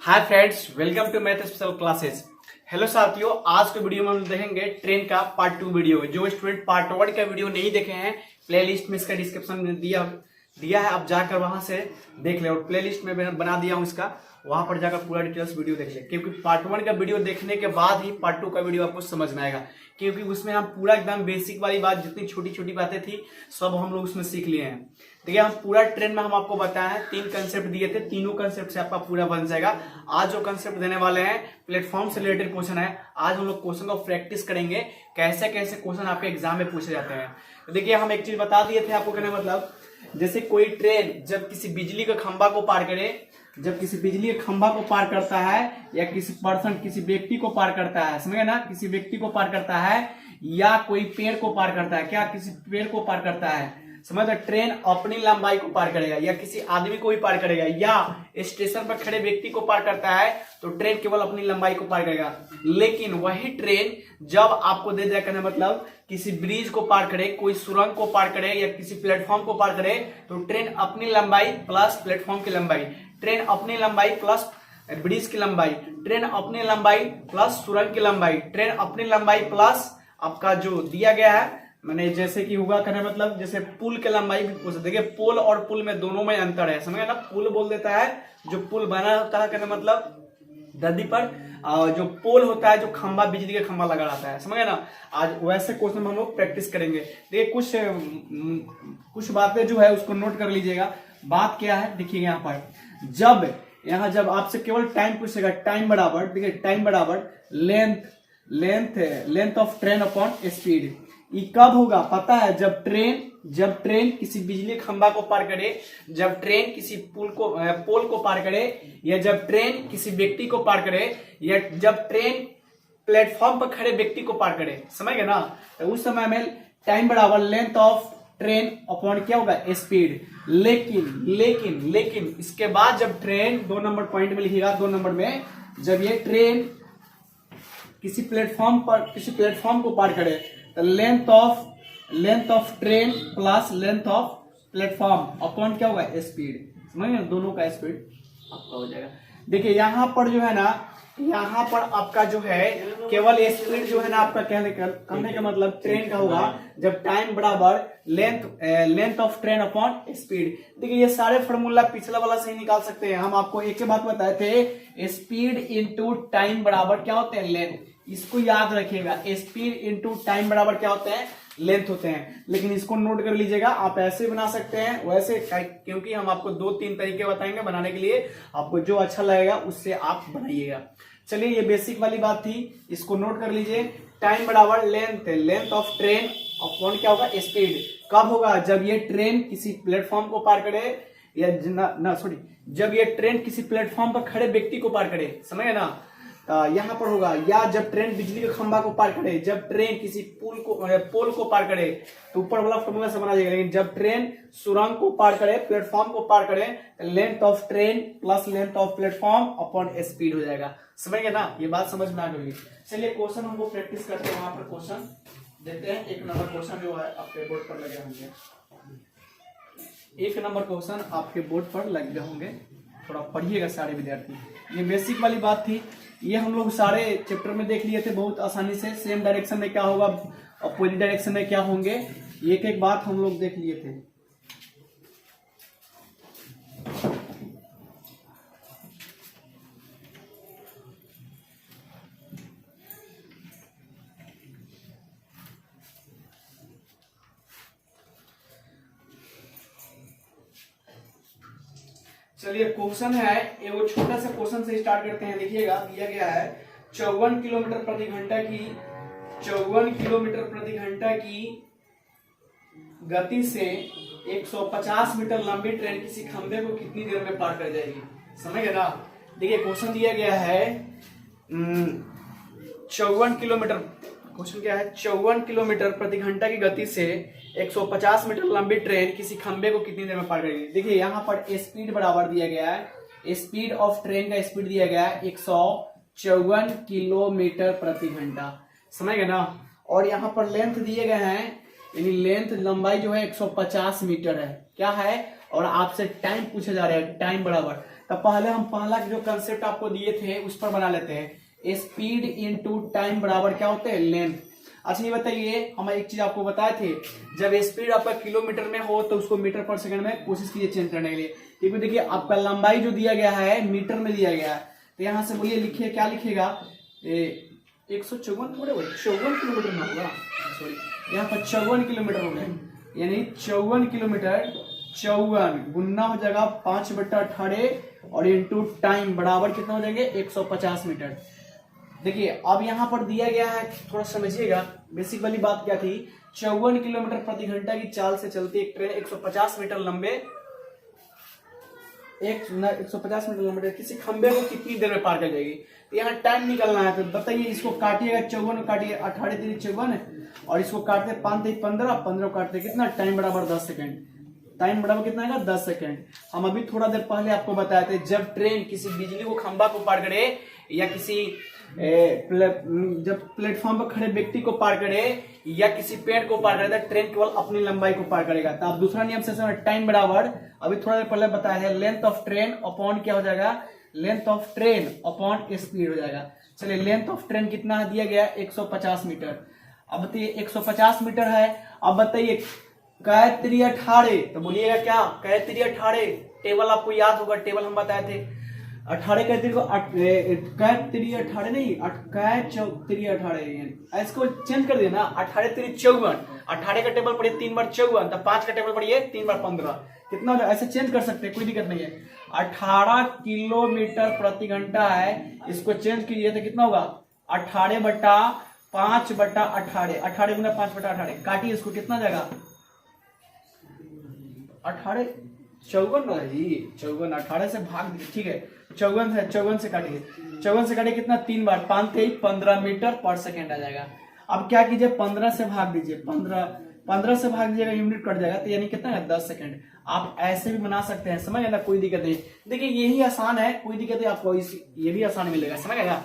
Hi friends, welcome to math special classes. Hello साथियों, आज के वीडियो में हम देखेंगे ट्रेन का पार्ट 2 वीडियो। जो स्टूडेंट पार्ट 1 का वीडियो नहीं देखे हैं, प्लेलिस्ट में इसका डिस्क्रिप्शन में दिया है, आप जाकर वहां से देख ले। और प्लेलिस्ट में मैंने बना दिया हूं इसका, वहां पर जाकर पूरा डिटेल्स वीडियो देख ले, क्योंकि पार्ट 1 का वीडियो देखने के बाद ही पार्ट 2 का वीडियो आपको समझ में आएगा। क्योंकि उसमें हम पूरा एकदम बेसिक वाली बात, जितनी छोटी छोटी बातें थी सब हम लोग उसमें सीख लिए हैं। देखिए, हम पूरा ट्रेन में हम आपको बताए हैं, 3 कंसेप्ट दिए थे, तीनों कंसेप्ट से आपका पूरा बन जाएगा। आज जो कंसेप्ट देने वाले हैं प्लेटफॉर्म से रिलेटेड क्वेश्चन है। आज हम लोग क्वेश्चन को प्रैक्टिस करेंगे, कैसे कैसे क्वेश्चन आपके एग्जाम में पूछे जाते हैं। तो देखिए, हम एक चीज बता दिए थे आपको, कहने मतलब जैसे कोई ट्रेन जब किसी बिजली के खंभा को पार करे, जब किसी बिजली के खंभा को पार करता है या किसी पर्सन किसी व्यक्ति को पार करता है, समझे ना, किसी व्यक्ति को पार करता है या कोई पेड़ को पार करता है, क्या किसी पेड़ को पार करता है, समझ, ट्रेन अपनी लंबाई को पार करेगा या किसी आदमी को भी पार करेगा या स्टेशन पर खड़े व्यक्ति को पार करता है, तो ट्रेन केवल अपनी लंबाई को पार करेगा। लेकिन वही ट्रेन जब आपको दे दिया, कहने मतलब किसी ब्रिज को पार करे, कोई सुरंग को पार करे या किसी प्लेटफॉर्म को पार करे, तो ट्रेन अपनी लंबाई प्लस प्लेटफॉर्म की लंबाई, ट्रेन अपनी लंबाई प्लस ब्रिज की लंबाई, ट्रेन अपनी लंबाई प्लस सुरंग की लंबाई, ट्रेन अपनी लंबाई प्लस आपका जो दिया गया है, मैंने जैसे कि होगा, कहने मतलब जैसे पुल की लंबाई भी पूछ, देखिए पोल और पुल में दोनों में अंतर है, समझे ना। पुल बोल देता है जो पुल बना होता है, कहने मतलब नदी पर, जो पोल होता है जो खंभा, बिजली का खंभा लगा रहता है, समझे ना। आज वैसे क्वेश्चन हम लोग प्रैक्टिस करेंगे। देखिए, कुछ बातें जो है उसको नोट कर लीजिएगा। बात क्या है, देखिए यहाँ पर जब आपसे केवल टाइम पूछेगा, टाइम बराबर, देखिए टाइम बराबर length of train upon speed. ये कब होगा पता है, जब ट्रेन किसी बिजली खंभा को पार करे, जब ट्रेन किसी पोल को पार करे, या जब ट्रेन किसी व्यक्ति को पार करे, या जब ट्रेन प्लेटफॉर्म पर खड़े व्यक्ति को पार करे, समझ गए ना। तो उस समय में टाइम बराबर लेंथ ऑफ ट्रेन अपॉन क्या होगा, स्पीड। लेकिन इसके बाद जब ट्रेन, 2 नंबर पॉइंट में लिखिएगा, 2 नंबर में, जब ये ट्रेन किसी प्लेटफॉर्म को पार करे, तो length of train plus length of platform upon क्या होगा, स्पीड। समझिए, दोनों का स्पीड आपका हो जाएगा। देखिए यहाँ पर जो है ना, यहाँ पर आपका जो है केवल स्पीड जो है ना आपका कहने का मतलब ट्रेन का होगा जब टाइम बराबर length of train upon speed. देखिए, ये सारे फॉर्मूला पिछला वाला से ही निकाल सकते हैं। हम आपको एक ही बात बताए थे, स्पीड इंटू टाइम बराबर क्या होते हैं, लेंथ। इसको याद रखिएगा, स्पीड इंटू टाइम बराबर क्या होते हैं, लेंथ होते हैं। लेकिन इसको नोट कर लीजिएगा, आप ऐसे बना सकते हैं वैसे, क्योंकि हम आपको 2-3 तरीके बताएंगे बनाने के लिए, आपको जो अच्छा लगेगा उससे आप बनाइएगा। चलिए, ये बेसिक वाली बात थी, इसको नोट कर लीजिए। टाइम बराबर लेंथ ऑफ ट्रेन अपॉन क्या होगा, स्पीड। कब होगा, जब ये ट्रेन किसी प्लेटफॉर्म को पार करे, या जब ये ट्रेन किसी प्लेटफॉर्म पर खड़े व्यक्ति को पार करे, समझे ना। यहाँ पर होगा, या जब ट्रेन बिजली के खंभा को पार करे, जब ट्रेन किसी पोल को पार करे, तो ऊपर वाला फॉर्मूला से बना जाएगा। लेकिन जब ट्रेन सुरंग को पार करे, प्लेटफॉर्म को पार करे, length of train plus length of platform upon speed हो जाएगा। समझ गए ना, ये बात समझ में आ गई। चलिए, क्वेश्चन हमको प्रैक्टिस करते हैं, वहां पर क्वेश्चन देते हैं। 1 नंबर क्वेश्चन जो है आपके बोर्ड पर लगे होंगे, 1 नंबर क्वेश्चन आपके बोर्ड पर लगे होंगे, थोड़ा पढ़िएगा सारे विद्यार्थी। ये बेसिक वाली बात थी, ये हम लोग सारे चैप्टर में देख लिए थे बहुत आसानी से। सेम डायरेक्शन में क्या होगा, अपोजिट डायरेक्शन में क्या होंगे, एक एक बात हम लोग देख लिए थे। चलिए, क्वेश्चन है, ये वो छोटा सा क्वेश्चन से स्टार्ट करते हैं। देखिएगा, दिया गया है 54 किलोमीटर प्रति घंटा की गति से 150 मीटर लंबी ट्रेन किसी खंभे को कितनी देर में पार कर जाएगी, समझ गए ना। देखिए, क्वेश्चन दिया गया है 54 किलोमीटर, क्वेश्चन क्या है, 54 किलोमीटर प्रति घंटा की गति से 150 मीटर लंबी ट्रेन किसी खंभे को कितनी देर में पार करेगी। देखिए, यहाँ पर स्पीड बराबर दिया गया है, स्पीड ऑफ ट्रेन का स्पीड दिया गया है 154 किलोमीटर प्रति घंटा, समझ गए ना। और यहाँ पर लेंथ दिए गए हैं, यानी लेंथ लंबाई जो है 150 मीटर है, क्या है, और आपसे टाइम पूछा जा रहा है, टाइम बराबर। तो पहले हम पहला जो कंसेप्ट आपको दिए थे उस पर बना लेते हैं। स्पीड इनटू टाइम बराबर क्या होते हैं, लेंथ। अच्छा ये बताइए, हम एक चीज आपको बताए थे, जब स्पीड आपका किलोमीटर में हो तो उसको मीटर पर सेकंड में कोशिश कीजिए चेंज करने के लिए, क्योंकि देखिए आपका लंबाई जो दिया गया है मीटर में दिया गया है। तो यहाँ से बोलिए लिखिए, क्या लिखिएगा, 154 थोड़े 54 किलोमीटर ना होगा, सॉरी यहाँ पर 54 किलोमीटर हो गया, यानी 54 किलोमीटर, 54 गुना हो जाएगा 5/18 और इंटू टाइम बराबर कितना हो जाएंगे 150 मीटर। देखिए अब यहाँ पर दिया गया है, थोड़ा समझिएगा, बेसिक वाली बात क्या थी, 54 किलोमीटर प्रति घंटा की चाल से चलती एक ट्रेन 150 मीटर लंबे 150 मीटर लंबे किसी खंबे को कितनी देर में पार कर जाएगी। तो यहाँ टाइम निकलना है, तो बताइए इसको काटिएगा, 54 को काटिए, 18 3 54 और इसको काटते 5 3 15, 15 काटते कितना, टाइम बराबर 10 सेकंड। टाइम बराबर कितना है, 10 सेकंड। हम अभी थोड़ा देर पहले आपको बताए थे, जब ट्रेन किसी बिजली को खंबा को पार करे या किसी जब प्लेटफॉर्म पर खड़े व्यक्ति को पार करे या किसी पेड़ को पार करे, तो ट्रेन केवल अपनी लंबाई को पार करेगा। तो आप दूसरा नियम से समझ, टाइम बराबर अभी थोड़ा देर पहले बताया है, लेंथ ऑफ ट्रेन अपॉन क्या हो जाएगा, length of train upon speed हो जाएगा। चलिए लेंथ ऑफ ट्रेन कितना दिया गया, 150 मीटर। अब बताइए 150 मीटर है, अब बताइए कै 3 18, तो बोलिएगा क्या, कै 3 18, टेबल आपको याद होगा, टेबल हम बताए थे, 18 कै 3 18 नहीं, कै 3 18, इसको चेंज कर दिया ना, 18 3 54, 18 का टेबल पढ़िए 3 बार 54, तो 5 का टेबल पढ़िए 3 बार 15, कितना हो जाए, ऐसे चेंज कर सकते हैं, कोई दिक्कत नहीं है। 18 किलोमीटर प्रति घंटा है, इसको चेंज कीजिए तो कितना होगा, 18/5/18, 18 गुना 5/18, काटिए इसको, कितना जाएगा 18 54 ना जी, 54 18 से भाग दीजिए, ठीक है, 54 से काटिए, 54 से काटिए कितना, 3 बार 5 3 15 मीटर पर सेकेंड आ जाएगा। अब क्या कीजिए, 15 से भाग दीजिए, 15 से भाग दीजिएगा, यूनिट कट जाएगा, तो यानी कितना है 10 सेकंड। आप ऐसे भी बना सकते हैं, समझ आएगा, कोई दिक्कत नहीं। देखिए यही आसान है, कोई दिक्कत है आपको, ये भी आसान मिलेगा, समझ आएगा।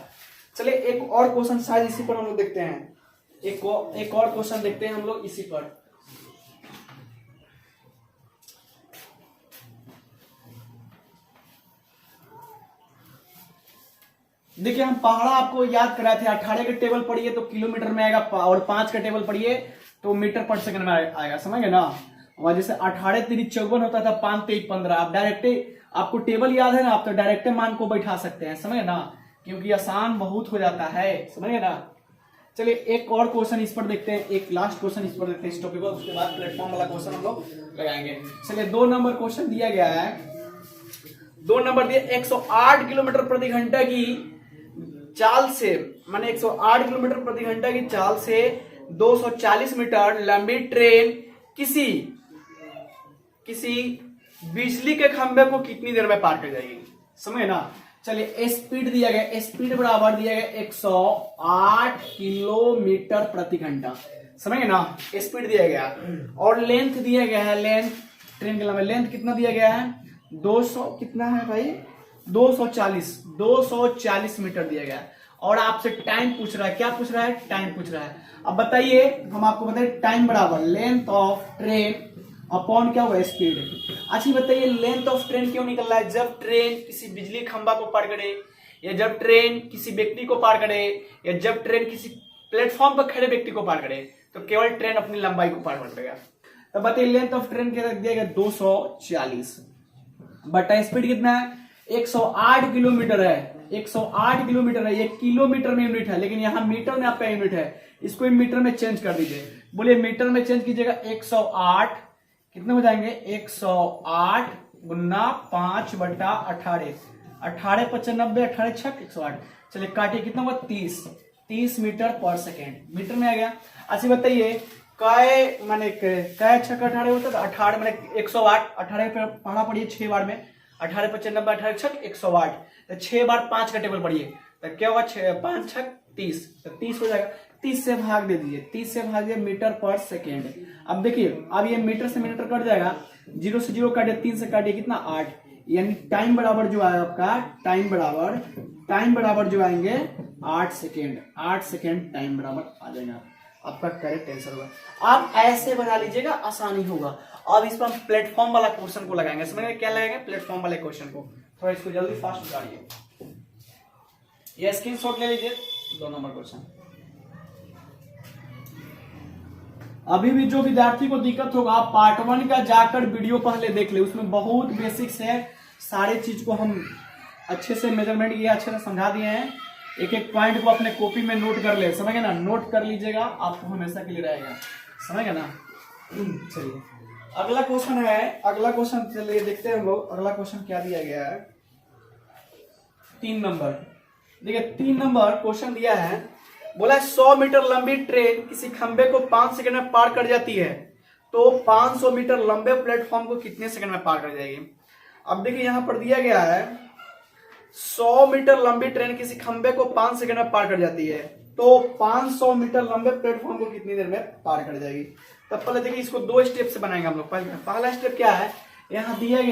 चलिए एक और क्वेश्चन शायद इसी पर हम लोग देखते हैं, एक और क्वेश्चन देखते हैं हम लोग इसी पर। देखिए हम पहाड़ा आपको याद कराए थे, 18 के टेबल पढ़िए तो किलोमीटर में आएगा, और 5 का टेबल पढ़िए तो मीटर पर सेकंड में आएगा, समझ गए ना। और जैसे 18 3 54 होता था, 5 3 15, आप डायरेक्ट, आपको टेबल याद है ना, आप तो डायरेक्ट मान को बैठा सकते हैं, समझ ना, क्योंकि आसान बहुत हो जाता है, समझ गए ना। चलिए एक और क्वेश्चन इस पर देखते हैं, एक लास्ट क्वेश्चन इस पर देखते हैं इस टॉपिक को, उसके बाद प्लेटफॉर्म वाला क्वेश्चन हम लोग लगाएंगे। चलिए 2 नंबर क्वेश्चन दिया गया है, 2 नंबर दिए, 108 किलोमीटर प्रति घंटा की चाल से, माने 108 किलोमीटर प्रति घंटा की चाल से 240 मीटर लंबी ट्रेन किसी बिजली के खंभे को कितनी देर में पार कर जाएगी, समझे ना। चलिए स्पीड दिया गया, स्पीड बराबर दिया गया 108 किलोमीटर प्रति घंटा, समझे ना, स्पीड दिया गया, और लेंथ दिया गया है, लेंथ ट्रेन के लंबे लेंथ कितना दिया गया है, 200 कितना है भाई, 240 मीटर दिया गया, और आपसे टाइम पूछ रहा है, क्या पूछ रहा है, टाइम पूछ रहा है। अब बताइए, हम आपको बताइए टाइम बराबर लेंथ ऑफ ट्रेन अपॉन क्या हुआ, स्पीड। अच्छा बताइए लेंथ ऑफ ट्रेन क्यों निकल रहा है, जब ट्रेन किसी बिजली खंभा को पार करे, या जब ट्रेन किसी व्यक्ति को पार करे, या जब ट्रेन किसी प्लेटफॉर्म पर खड़े व्यक्ति को पार करे, तो केवल ट्रेन अपनी लंबाई को पार कर देगा। तो बताइए लेंथ ऑफ ट्रेन क्या दिया गया, 240, बटा स्पीड कितना है, 108 किलोमीटर है, 108 किलोमीटर है, ये किलोमीटर में यूनिट है, लेकिन यहाँ मीटर में आपका यूनिट है, इसको मीटर में चेंज कर दीजिए, बोलिए मीटर में चेंज कीजिएगा, 108 कितने हो जाएंगे, 108 गुना 5/18, 18 95, 18 6 108, चलिए काटिए, कितना हुआ 30 मीटर पर सेकेंड, मीटर में आ गया। अच्छा बताइए कै माने कै 6 18 होता है, 18 माने 108, 18 पे पढ़ा पढ़िए 6 बार में, 18 95, 18 6 108, तो 6 बार 5 का टेबल पढ़िए, तो क्या हुआ 5 6 30, तो 30 हो जाएगा, 30 से भाग दे दीजिए, 30 से भाग दीजिए मीटर पर सेकेंड। अब देखिए अब ये मीटर से मीटर कट जाएगा, 0 से 0 काटिए, 3 से काटिए कितना 8, यानी टाइम बराबर जो आया आपका, टाइम बराबर जो आएंगे 8 सेकेंड, 8 सेकेंड टाइम बराबर आ जाएगा, आपका करेक्ट आंसर होगा। आप ऐसे बना लीजिएगा, आसानी होगा। अब इस पर हम प्लेटफॉर्म वाला क्वेश्चन को लगाएंगे, समझ में क्या लगाएंगे, प्लेटफॉर्म वाले क्वेश्चन को। थोड़ा इसको जल्दी फास्ट उतारिए। ये स्क्रीनशॉट ले लीजिए 2 नंबर क्वेश्चन। अभी भी जो विद्यार्थी को दिक्कत होगा आप पार्ट 1 का जाकर वीडियो पहले देख ले, उसमें बहुत बेसिक्स है, सारे चीज को हम अच्छे से मेजरमेंट किया, अच्छे से समझा दिए हैं। एक एक पॉइंट को अपने कॉपी में नोट कर ले, समझ गए ना, नोट कर लीजिएगा, आपको हमेशा के लिए रहेगा, समझ गए ना। चलिए अगला क्वेश्चन है, अगला क्वेश्चन चलिए देखते हैं हम लोग। अगला क्वेश्चन क्या दिया गया है, 3 नंबर। देखिए 3 नंबर क्वेश्चन दिया है, बोला 100 मीटर लंबी ट्रेन किसी खंबे को 5 सेकंड में पार कर जाती है, तो 500 मीटर लंबे प्लेटफॉर्म को कितने सेकंड में पार कर जाएगी। अब देखिए यहां पर दिया गया है 100 मीटर लंबी ट्रेन किसी खंबे को 5 सेकंड में पार कर जाती है, तो 500 मीटर लंबे प्लेटफॉर्म को कितनी देर में पार कर जाएगी। तब पहले देखिए इसको 2 स्टेप से बनाएंगे हम लोग। पहला स्टेप क्या है, यहाँ दिया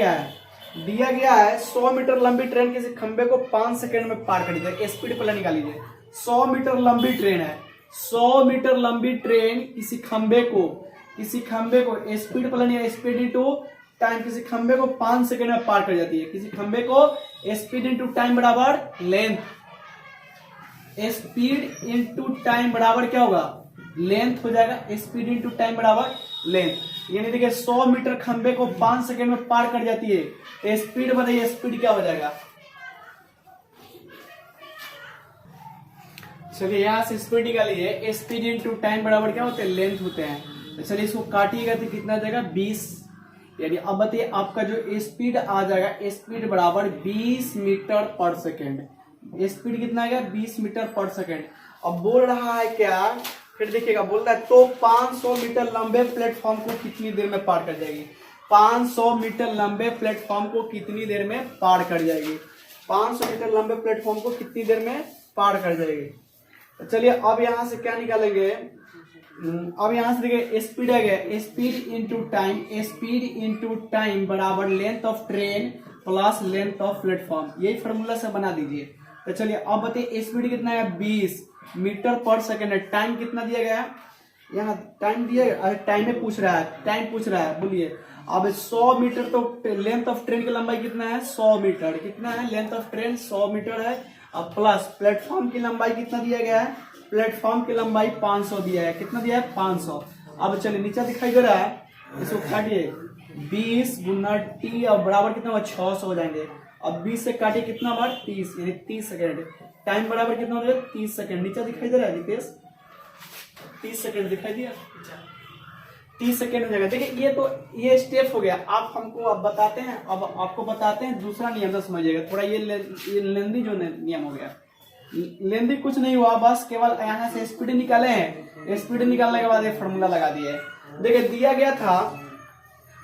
गया है 100 मीटर लंबी ट्रेन किसी खंबे को 5 सेकंड में पार कर जाएगी। स्पीड पहले निकाल लीजिए। 100 मीटर लंबी ट्रेन है, 100 मीटर लंबी ट्रेन किसी खंबे को स्पीड पहले नहीं, स्पीड इंटू टाइम, किसी खंबे को 5 सेकंड में पार कर जाती है। किसी खंबे को स्पीड इंटू टाइम बराबर लेंथ, स्पीड इंटू टाइम बराबर क्या होगा, लेंथ हो जाएगा। स्पीड इंटू टाइम बराबर लेंथ, यानी देखिए 100 मीटर खंबे को 5 सेकंड में पार कर जाती है, तो स्पीड बताइए, स्पीड क्या हो जाएगा। चलिए यहां से स्पीड निकालिए, स्पीड इंटू टाइम बराबर क्या होते हैं, लेंथ होते हैं। तो चलिए इसको काटिएगा तो कितना जाएगा 20, यानी अब बताइए आपका जो स्पीड आ जाएगा, स्पीड बराबर 20 मीटर पर सेकेंड। स्पीड कितना आएगा 20 मीटर पर सेकेंड। अब बोल रहा है क्या, फिर देखिएगा बोल रहा है तो 500 मीटर लंबे प्लेटफॉर्म को कितनी देर में पार कर जाएगी। 500 मीटर लंबे प्लेटफॉर्म को कितनी देर में पार कर जाएगी, 500 मीटर लंबे प्लेटफॉर्म को कितनी देर में पार कर जाएगी। तो चलिए अब यहां से क्या निकालेंगे, अब यहां से देखिए स्पीड आ गया, speed into time, speed into time बराबर length of train plus length of platform, यही फॉर्मूला से बना दीजिए। तो चलिए अब बताइए स्पीड कितना है 20 मीटर पर सेकेंड है, टाइम कितना दिया गया है, यहाँ टाइम दिया गया, टाइम में पूछ रहा है, टाइम पूछ रहा है, बोलिए। अब 100 मीटर तो लेंथ ऑफ ट्रेन की लंबाई कितना है 100 मीटर, कितना है लेंथ ऑफ ट्रेन 100 मीटर है। अब प्लस प्लेटफॉर्म की लंबाई कितना दिया गया है, प्लेटफॉर्म की लंबाई 500 दिया है, कितना दिया है 500। अब चलिए नीचे दिखाई दे रहा है, इसको काटिए 20 गुना टी और बराबर कितना होगा 600 हो जाएंगे। अब 20 से काटिए कितना बार 30, यानी 30 सेकेंड। टाइम बराबर कितना हो जाएगा 30 सेकेंड। नीचे दिखाई दे रहा है रितेश, 30 सेकेंड दिखाई दिया, 30 सेकेंड हो जाएगा। देखिए ये स्टेप हो गया। आप हमको अब बताते हैं, अब आपको बताते हैं दूसरा नियम से समझिएगा थोड़ा। ये लेंदी जो नियम हो गया, लेंदी कुछ नहीं हुआ, बस केवल यहाँ से स्पीड निकाले हैं, स्पीड निकालने के बाद ये फॉर्मूला लगा दिए। देखिए दिया गया था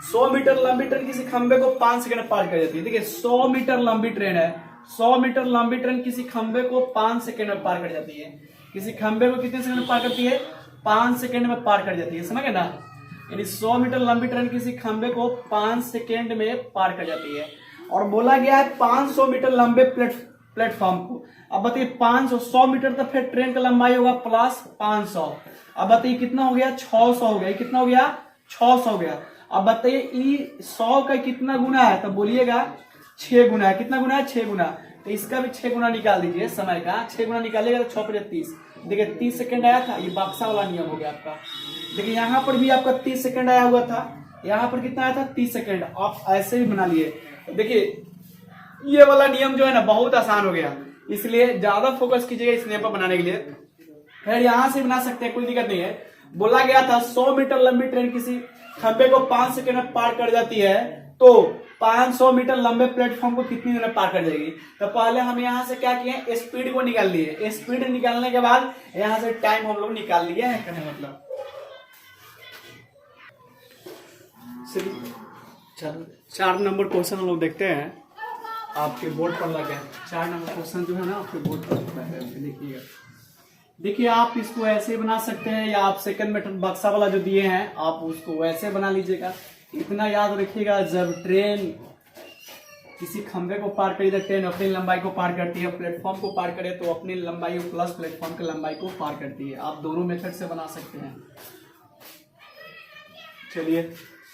100 मीटर लंबी ट्रेन किसी खंबे को 5 सेकंड में पार कर जाती है। देखिए 100 मीटर लंबी ट्रेन है, 100 मीटर लंबी ट्रेन किसी खंबे को 5 सेकंड में पार कर जाती है। किसी खंबे को कितने सेकंड में पार करती है 5 सेकंड में पार कर जाती है, समझ गए ना। यानी 100 मीटर लंबी ट्रेन किसी खंबे को 5 सेकंड में पार कर जाती है। और बोला गया है 500 मीटर लंबे प्लेटफॉर्म को। अब बताइए 500, 100 मीटर तो फिर ट्रेन का लंबाई होगा प्लस 500। अब बताइए कितना हो गया 600 हो गया, कितना हो गया 600 हो गया। अब बताइए 100 का कितना गुना है, तो बोलिएगा 6 गुना है। कितना गुना है 6 गुना, तो इसका भी 6 गुना निकाल दीजिए समय का। 6 गुना निकालिएगा तो 6 × 30, देखिए 30 सेकंड आया था। ये बक्सा वाला नियम हो गया आपका। देखिए यहाँ पर भी आपका 30 सेकंड आया हुआ था, यहाँ पर कितना आया था 30 सेकंड। आप ऐसे भी बना लिए। देखिए ये वाला नियम जो है ना बहुत आसान हो गया, इसलिए ज्यादा फोकस कीजिएगा इस नियम पर बनाने के लिए। फिर यहाँ से बना सकते हैं, कोई दिक्कत नहीं है। बोला गया था 100 मीटर लंबी ट्रेन किसी खंबे को 5 सेकंड में पार कर जाती है, तो 500 मीटर लंबे प्लेटफॉर्म को कितनी देर में पार कर जाएगी। तो पहले हम यहाँ से क्या किए, स्पीड को निकाल लिए। स्पीड निकालने के बाद यहाँ से टाइम हम लोग निकाल लिए है, कहने मतलब। चलो 4 नंबर क्वेश्चन हम लोग देखते हैं, आपके बोर्ड पर लगे। 4 नंबर क्वेश्चन जो है ना आपके बोर्ड पर देखिएगा। देखिए आप इसको ऐसे बना सकते हैं, या आप सेकंड में बक्सा वाला जो दिए हैं आप उसको वैसे बना लीजिएगा। इतना याद रखिएगा, जब ट्रेन किसी खंबे को पार करी, ट्रेन अपनी लंबाई को पार करती है, प्लेटफॉर्म को पार करे तो अपनी लंबाई प्लस प्लेटफॉर्म की लंबाई को पार करती है। आप दोनों मेथड से बना सकते हैं। चलिए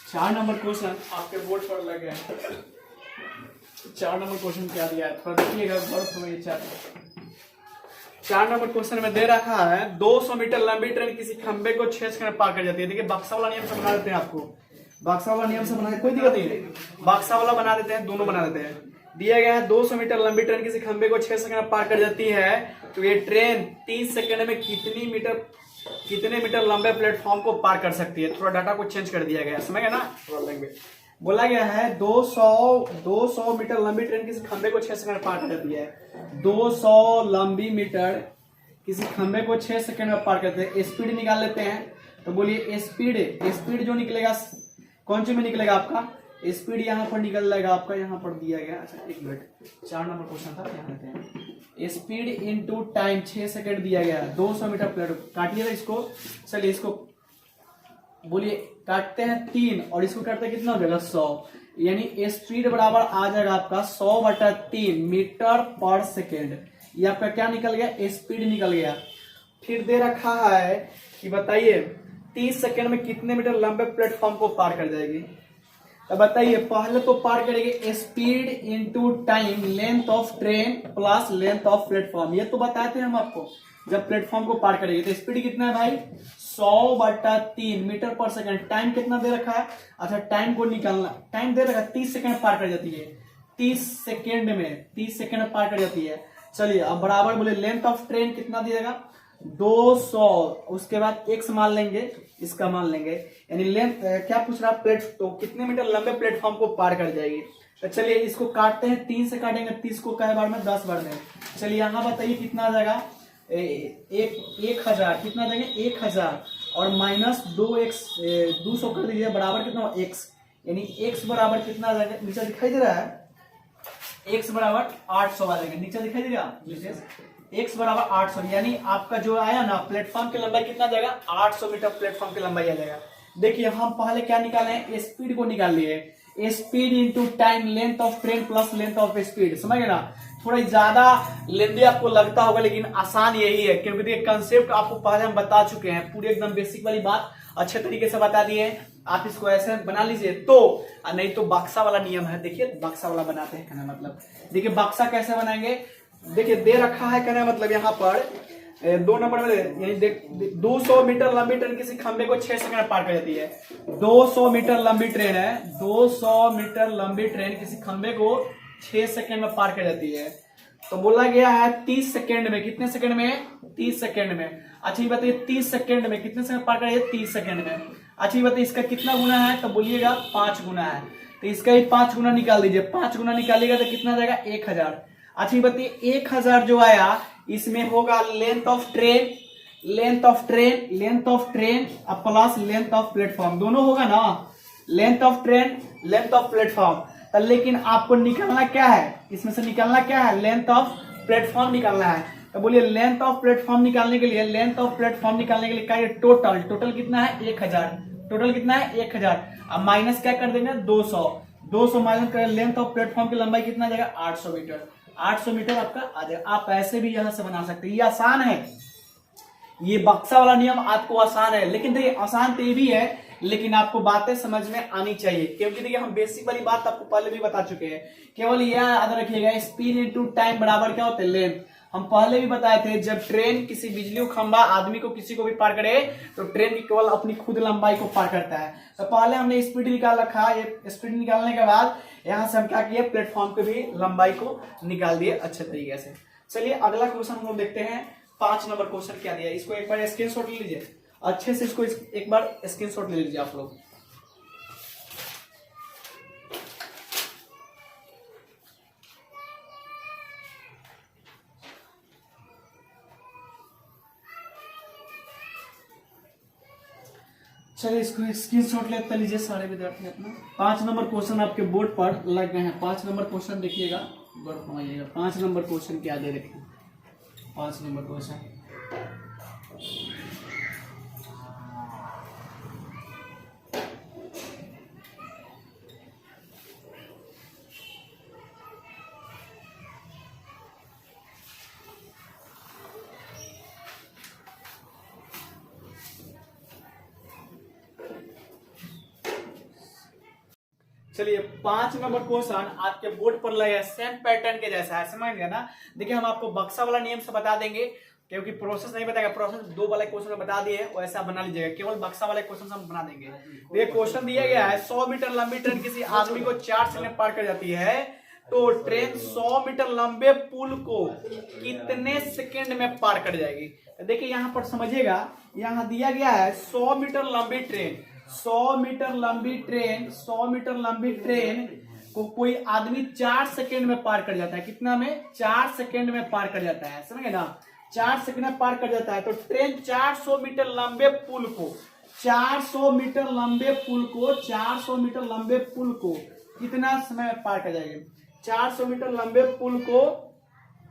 4 नंबर क्वेश्चन आपके बोर्ड पर लगे हैं। 4 नंबर क्वेश्चन क्या दिया है, थोड़ा देखिएगा गौर समझिए। 4 नंबर क्वेश्चन में दे रखा है 200 मीटर लंबी ट्रेन किसी खंबे को 6 सेकंड पार कर जाती है। देखिए बक्सा वाला नियम से बना देते हैं, आपको बक्सा वाला नियम से बना, कोई दिक्कत नहीं है, बक्सा वाला बना देते हैं, दोनों बना देते हैं। दिया गया है 200 मीटर लंबी ट्रेन किसी खंबे को 6 सेकंड पार कर जाती है, तो ये ट्रेन 30 सेकंड में कितने मीटर लंबे प्लेटफॉर्म को पार कर सकती है। थोड़ा डाटा को चेंज कर दिया गया, समझ गए ना। थोड़ा लैंग्वेज बोला गया है 200 मीटर लंबी ट्रेन किसी खंबे को 6 सेकंड पार कर जाती है। 200 लंबी मीटर किसी खंबे को 6 सेकंड में पार करते हैं। स्पीड निकाल लेते हैं, तो बोलिए स्पीड जो निकलेगा कौन सी में निकलेगा आपका, स्पीड यहाँ पर निकल जाएगा आपका, यहाँ पर दिया गया। अच्छा एक मिनट, 4 नंबर क्वेश्चन था, ध्यान देते हैं। स्पीड इनटू टाइम 6 सेकंड दिया गया, 200 मीटर प्लेट काटिएगा इसको। चलिए इसको बोलिए काटते हैं 3 और इसको काटते हैं कितना हो जाएगा 100, यानी स्पीड बराबर आ जाएगा आपका 100/3 मीटर पर सेकेंड। ये आपका क्या निकल गया, स्पीड निकल गया। फिर दे रखा है कि बताइए 30 सेकंड में कितने मीटर लंबे प्लेटफॉर्म को पार कर जाएगी। तो बताइए पहले तो पार करेंगे speed into time, length of train plus length of platform. ये तो बताए थे हम आपको, जब प्लेटफॉर्म को पार करेंगे तो स्पीड कितना है भाई 100/3 मीटर पर सेकंड। टाइम कितना दे रखा है, अच्छा टाइम को निकालना, टाइम दे रखा है 30 सेकंड पार कर जाती है, 30 सेकंड पार कर जाती है। चलिए अब बराबर बोले लेंथ ऑफ ट्रेन कितना दिएगा 200, उसके बाद x मान लेंगे, इसका मान लेंगे, यानी लेंथ क्या पूछ रहा प्लेट, तो कितने मीटर लंबे प्लेटफॉर्म को पार कर जाएगी। तो चलिए इसको काटते हैं, 3 से काटेंगे, 30 को कई बार में 10 बार में। चलिए यहाँ बताइए कितना आ जाएगा 1000, कितना देंगे 1000 और माइनस 2x 200 कर दीजिए, बराबर कितना x, यानी x बराबर कितना आ जाएगा, नीचे दिखाई दे रहा है x बराबर 800 आ जाएगा, नीचे दिखाई देगा x बराबर 800, यानी आपका जो आया ना प्लेटफॉर्म की लंबाई कितना जाएगा 800 मीटर प्लेटफॉर्म की लंबाई आ जाएगा। देखिए हम पहले क्या निकाले हैं, स्पीड को निकाल लिए, speed into time, length of train plus length of speed, समझ गए ना। थोड़ा ज्यादा लेंदी आपको लगता होगा लेकिन आसान यही है, क्योंकि देखिए कंसेप्ट आपको पहले हम बता चुके हैं, पूरी एकदम बेसिक वाली बात अच्छे तरीके से बता दिए। आप इसको ऐसे बना लीजिए, तो नहीं तो बक्सा वाला नियम है, देखिए बक्सा वाला बनाते हैं, कहना मतलब देखिए बक्सा कैसे बनाएंगे। देखिए दे रखा है, कहना मतलब यहाँ पर 2 नंबर में यानी 200 मीटर लंबी ट्रेन किसी खंबे को 6 सेकंड पार कर जाती है। 200 मीटर लंबी ट्रेन है, 200 मीटर लंबी ट्रेन किसी खंबे को 6 सेकंड में पार कर जाती है। तो बोला गया है 30 सेकंड में, कितने सेकंड में 30 सेकंड में। अच्छा ये बताइए 30 सेकंड में कितने सेकंड पार कर 30 सेकंड में। अच्छा ये बताइए इसका कितना गुना है, तो बोलिएगा 5 गुना है, तो इसका ही 5 गुना निकाल दीजिए, 5 गुना निकालिएगा तो कितना जाएगा 1000। अच्छा ये बताइए 1000 जो आया इसमें होगा length of train plus length of platform, दोनों होगा ना, length of train length of platform. लेकिन आपको निकालना क्या है, इसमें से निकालना क्या है, लेंथ ऑफ प्लेटफॉर्म निकालना है। तो बोलिए लेंथ ऑफ प्लेटफॉर्म निकालने के लिए क्या है, टोटल कितना है 1000, टोटल कितना है 1000। अब माइनस क्या कर देंगे 200 माइनस कर, लेंथ ऑफ प्लेटफॉर्म की लंबाई कितना जाएगा 800 मीटर, 800 मीटर आपका आ जाएगा। आप ऐसे भी यहां से बना सकते हैं, ये आसान है, ये बक्सा वाला नियम आपको आसान है, लेकिन देखिए आसान तो ये भी है, लेकिन आपको बातें समझ में आनी चाहिए, क्योंकि देखिए हम बेसिक वाली बात आपको पहले भी बता चुके हैं। केवल यह याद रखिएगा स्पीड इनटू टाइम बराबर क्या होता है लेंथ। हम पहले भी बताए थे जब ट्रेन किसी बिजली खंभा आदमी को किसी को भी पार करे तो ट्रेन केवल अपनी खुद लंबाई को पार करता है। तो पहले हमने स्पीड निकाल रखा, ये स्पीड निकालने के बाद यहां से हम क्या किए प्लेटफॉर्म की भी लंबाई को निकाल दिए अच्छे तरीके से। चलिए अगला क्वेश्चन हम लोग देखते हैं, 5 नंबर क्वेश्चन क्या दिया, इसको एक बार स्क्रीनशॉट ले लीजिए अच्छे से, इसको एक बार स्क्रीनशॉट ले लीजिए आप लोग। चलिए इसको स्क्रीनशॉट लेते लीजिए सारे विद्यार्थी अपना। 5 नंबर क्वेश्चन आपके बोर्ड पर लग गए हैं, 5 नंबर क्वेश्चन देखिएगा, बोर्ड पढ़ाइएगा। 5 नंबर क्वेश्चन क्या दे रखे हैं, 5 नंबर क्वेश्चन चलिए 5 नंबर क्वेश्चन आपके बोर्ड पर लगे सेम पैटर्न के जैसा है, समझ गया ना। देखिए हम आपको बक्सा वाला नियम से बता देंगे, क्योंकि प्रोसेस नहीं बताएगा, प्रोसेस 2 वाले क्वेश्चन में बता दिए वैसा बना लीजिएगा, केवल बक्सा वाले क्वेश्चन हम बना देंगे। ये क्वेश्चन दिया गया है 100 मीटर लंबी ट्रेन किसी आदमी को 4 सेकंड में पार कर जाती है, तो ट्रेन 100 मीटर लंबे पुल को कितने सेकंड में पार कर जाएगी। देखिए यहाँ पर समझिएगा, यहाँ दिया गया है 100 मीटर लंबी ट्रेन, 100 मीटर लंबी ट्रेन, 100 मीटर लंबी ट्रेन को कोई आदमी 4 सेकंड में पार कर जाता है। कितना में? 4 सेकंड में पार कर जाता है, समझे ना। 4 सेकंड में पार कर जाता है, तो ट्रेन 400 मीटर लंबे पुल को, 400 मीटर लंबे पुल को, 400 मीटर लंबे पुल को कितना समय में पार कर जाएगी। 400 मीटर लंबे पुल को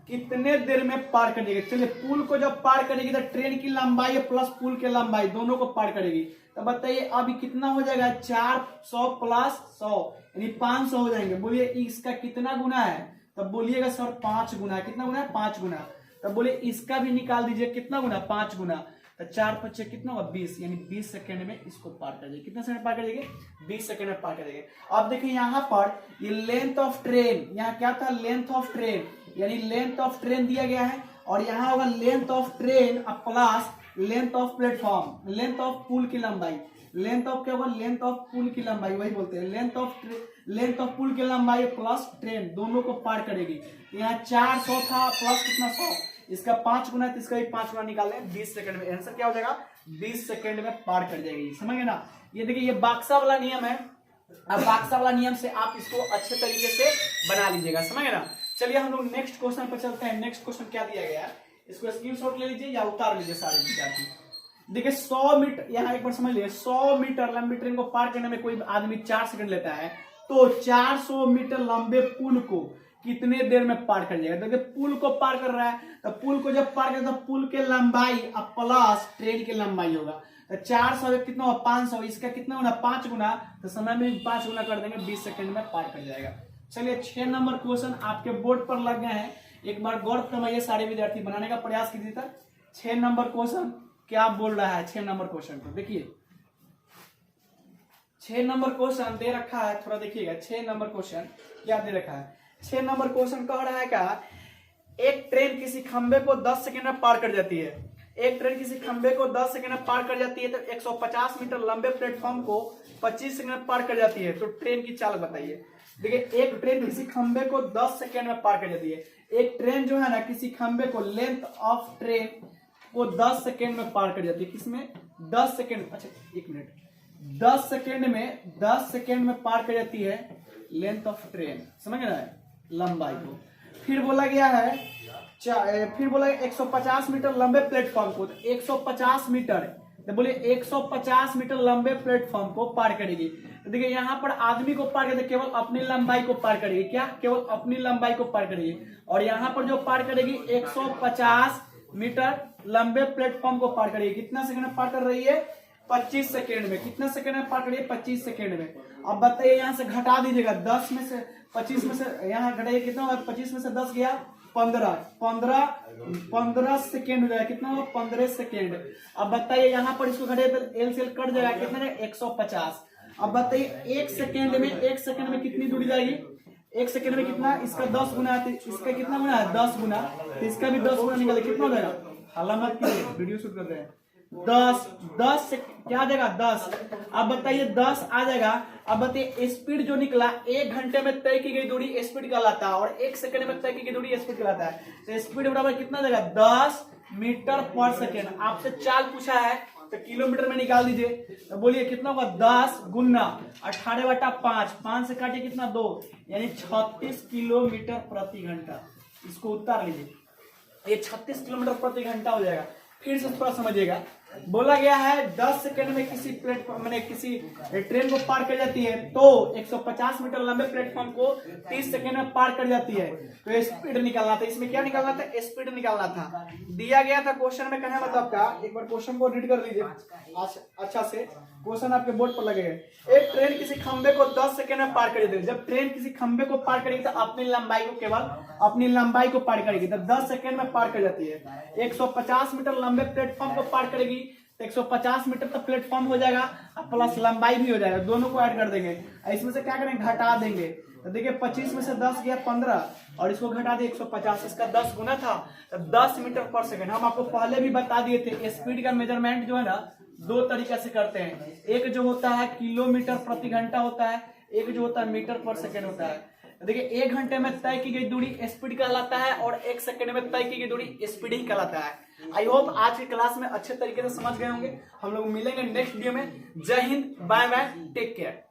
कितने देर में पार कर जाएगी। चलिए पुल को जब पार करेगी तो ट्रेन की लंबाई प्लस पुल की लंबाई दोनों को पार करेगी, तो बताइए अभी कितना हो जाएगा। 400 प्लस 100 यानी 500 हो जाएंगे। बोलिए इसका कितना गुना है, तब बोलिएगा सर 5 गुना। कितना गुना है? 5 गुना। तब बोलिए इसका भी निकाल दीजिए, कितना गुना? 5 गुना। तो 4 5 कितना होगा? 20, यानी 20 सेकंड में इसको पार कर जाएगी। कितना सेकंड पार कर जाएगी? 20 सेकंड में पार कर जाएगी। अब देखिए यहाँ पर ये लेंथ ऑफ ट्रेन, यहाँ क्या था? लेंथ ऑफ ट्रेन, यानी लेंथ ऑफ ट्रेन दिया गया है, और यहाँ होगा length of train plus length of platform, length of पुल की लंबाई। लेंथ ऑफ क्या होगा? लेंथ ऑफ पुल की लंबाई, वही बोलते हैं लेंथ ऑफ पुल की लंबाई प्लस ट्रेन दोनों को पार करेगी। यहाँ 400 था प्लस कितना? 100, इसका 5 गुना, तो इसका भी 5 गुना निकाल लें 20 सेकंड में। आंसर क्या हो जाएगा? 20 सेकंड में पार कर जाएगी, समझ गए ना। ये देखिए ये बक्सा वाला नियम है। अब बक्सा वाला नियम से आप इसको अच्छे तरीके से बना लीजिएगा, समझ गए ना। चलिए हम लोग नेक्स्ट क्वेश्चन पर चलते हैं। नेक्स्ट क्वेश्चन क्या दिया गया है, इसको स्क्रीनशॉट ले लीजिए या उतार लीजिए सारे विद्यार्थी। देखिए 100 मीटर, यहाँ एक बार समझ लीजिए, 100 मीटर लंबी ट्रेन को पार करने में कोई आदमी 4 सेकंड लेता है, तो 400 मीटर लंबे पुल को कितने देर में पार कर जाएगा। देखिए पुल को पार कर रहा है, तो पुल को जब पार करेगा तो पुल के लंबाई प्लस ट्रेन की लंबाई होगा, तो 400 कितना होगा? 500, इसका कितना होना? 5 गुना, तो समय में 5 गुना कर देंगे, 20 सेकंड में पार कर जाएगा। चलिए 6 नंबर क्वेश्चन आपके बोर्ड पर लग गए हैं, एक बार गौर करवाइए, सारे विद्यार्थी बनाने का प्रयास कीजिए। तक 6 नंबर क्वेश्चन क्या बोल रहा है। 6 नंबर क्वेश्चन को देखिए, 6 नंबर क्वेश्चन दे रखा है, थोड़ा देखिएगा। 6 नंबर क्वेश्चन क्या दे रखा है। 6 नंबर क्वेश्चन कह रहा है क्या, एक ट्रेन किसी खंबे को 10 सेकंड में पार कर जाती है। एक ट्रेन किसी खंबे को 10 सेकंड में पार कर जाती है, तो 150 मीटर लंबे प्लेटफॉर्म को 25 सेकंड में पार कर जाती है, तो ट्रेन की चाल बताइए। देखिए एक ट्रेन किसी खंबे को 10 सेकंड में पार कर जाती है। एक ट्रेन जो है ना, किसी खंबे को, लेंथ ऑफ ट्रेन को 10 सेकंड में पार कर जाती है। किसमें? 10 सेकंड, अच्छा 1 मिनट, 10 सेकंड में पार कर जाती है लेंथ ऑफ ट्रेन, समझ रहे हैं, लंबाई को। फिर बोला गया है 150 मीटर लंबे प्लेटफॉर्म को, 150 मीटर, तो बोले 150 मीटर लंबे प्लेटफॉर्म को पार करेगी। तो देखिए यहाँ पर आदमी को पार करते केवल अपनी लंबाई को पार करेगी। क्या? केवल अपनी लंबाई को पार करेगी। और यहाँ पर जो पार करेगी 150 मीटर लंबे प्लेटफॉर्म को पार करेगी। कितना सेकंड में पार कर रही है? 25 सेकंड में। कितना सेकंड में पार करिए? 25 सेकंड में। अब बताइए यहाँ से घटा दीजिएगा, 10 में से 25 में से यहाँ घटाइए, कितना होगा? 25 में से 10 गया 15 सेकेंड हो जाएगा। कितना होगा? 15 सेकेंड। अब बताइए यहाँ पर इसको घटाइए तो एल से एल कट जाएगा, कितना है? 150। अब बताइए 1 सेकेंड में कितनी दूरी जाएगी? 1 सेकेंड में कितना? इसका 10 गुना है, इसका कितना गुना है? 10 गुना, तो इसका भी 10 गुना निकाले, कितना हो जाएगा? हल्ला मत कीजिए, वीडियो शूट कर रहे हैं। 10 से क्या आ जाएगा? 10। अब बताइए 10 आ जाएगा। अब बताइए स्पीड जो निकला, 1 घंटे में तय की गई दूरी स्पीड कहलाता है, और 1 सेकंड में तय की गई दूरी स्पीड कहलाता है। तो स्पीड बराबर कितना जाएगा? 10 मीटर पर सेकेंड। आपसे चाल पूछा है तो किलोमीटर में निकाल दीजिए, तो बोलिए कितना होगा? 10 गुना 18/5, 5 से काटिए कितना? 2, यानी 36 किलोमीटर प्रति घंटा। इसको उतार लीजिए, ये 36 किलोमीटर प्रति घंटा हो जाएगा। फिर से थोड़ा समझिएगा, बोला गया है 10 सेकंड में किसी प्लेटफॉर्म मैंने किसी ट्रेन को पार कर जाती है, तो 150 मीटर लंबे प्लेटफॉर्म को 30 सेकंड में पार कर जाती है, तो स्पीड निकालना था। इसमें क्या निकालना था? स्पीड निकालना था। दिया गया था क्वेश्चन में, कहना मतलब का, एक बार क्वेश्चन को रीड कर लीजिए अच्छा से। क्वेश्चन आपके बोर्ड पर लगेगा। एक ट्रेन किसी खंबे को 10 सेकंड में पार कर जाती है। जब ट्रेन किसी खंबे को पार करेगी तो अपनी लंबाई को, केवल अपनी लंबाई को पार करेगी, तो 10 सेकंड में पार कर जाती है। 150 मीटर लंबे प्लेटफॉर्म को पार करेगी तो 150 मीटर तो प्लेटफॉर्म हो जाएगा, प्लस लंबाई भी हो जाएगा, दोनों को ऐड कर देंगे। इसमें से क्या करेंगे, घटा देंगे। तो देखिए 25 में से 10 गया 15 और इसको घटा दिए 150, इसका 10 गुना था तो 10 मीटर पर सेकंड। हम आपको पहले भी बता दिए थे स्पीड का मेजरमेंट जो है ना दो तरीके से करते हैं, एक जो होता है किलोमीटर प्रति घंटा होता है, एक जो होता है मीटर पर सेकंड होता है। देखिए 1 घंटे में तय की गई दूरी स्पीड कहलाता है और 1 सेकंड में तय की गई दूरी स्पीड ही कहलाता है। आई होप आज की क्लास में अच्छे तरीके से समझ गए होंगे। हम लोग मिलेंगे नेक्स्ट वीडियो में। जय हिंद, बाय बाय, टेक केयर।